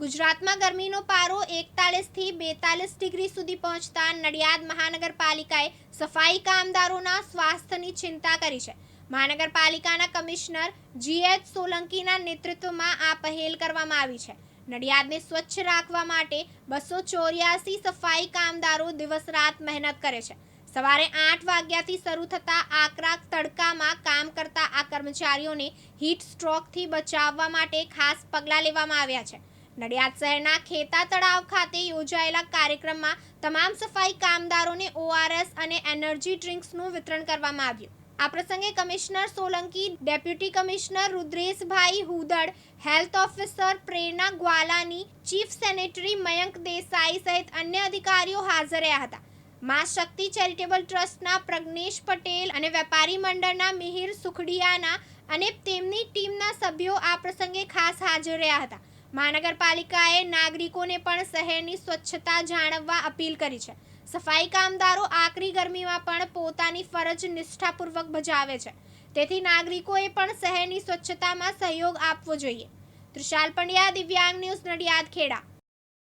ગુજરાતમાં ગરમીનો પારો 41થી 42 ડિગ્રી સુધી પહોંચતા નડિયાદ મહાનગરપાલિકાએ સફાઈ કામદારોના સ્વાસ્થ્યની ચિંતા કરી છે. મહાનગરપાલિકાના કમિશનર GH સોલંકીના નેતૃત્વમાં આ પહેલ કરવામાં આવી છે. નડિયાદને સ્વચ્છ રાખવા માટે 284 સફાઈ કામદારો દિવસ રાત મહેનત કરે છે. સવારે 8 વાગ્યાથી શરૂ થતા આકરા તડકામાં કામ કરતા આ કર્મચારીઓને હીટ સ્ટ્રોકથી બચાવવા માટે ખાસ પગલાં લેવામાં આવ્યા છે. નડિયાદ શહેરના ખેતા તળાવ ખાતે યોજાયેલા કાર્યક્રમમાં તમામ સફાઈ કામદારોને ORS અને એનર્જી ડ્રિંક્સનું વિતરણ કરવામાં આવ્યું. આ પ્રસંગે commissioner Solanki, deputy commissioner Rudreshbhai Hudad, health officer Prerna Gwalani, chief sanitary Mayank Desai સહિત અન્ય અધિકારીઓ હાજર રહ્યા હતા. મા શક્તિ ચેરિટેબલ ટ્રસ્ટના પ્રજ્ઞેશ પટેલ અને વેપારી મંડળના મિહિર સુખડિયાના અને તેમની ટીમના સભ્યો આ પ્રસંગે ખાસ હાજર રહ્યા હતા. મહાનગરપાલિકાએ નાગરિકોને પણ શહેરની સ્વચ્છતા જાળવવા અપીલ કરી છે. સફાઈ કામદારો આકરી ગરમીમાં પણ પોતાની ફરજ નિષ્ઠાપૂર્વક બજાવે છે. તેથી નાગરિકોએ પણ શહેરની સ્વચ્છતામાં સહયોગ આપવો જોઈએ. ત્રિશાલ પંડ્યા, દિવ્યાંગ ન્યૂઝ, નડિયાદ, ખેડા.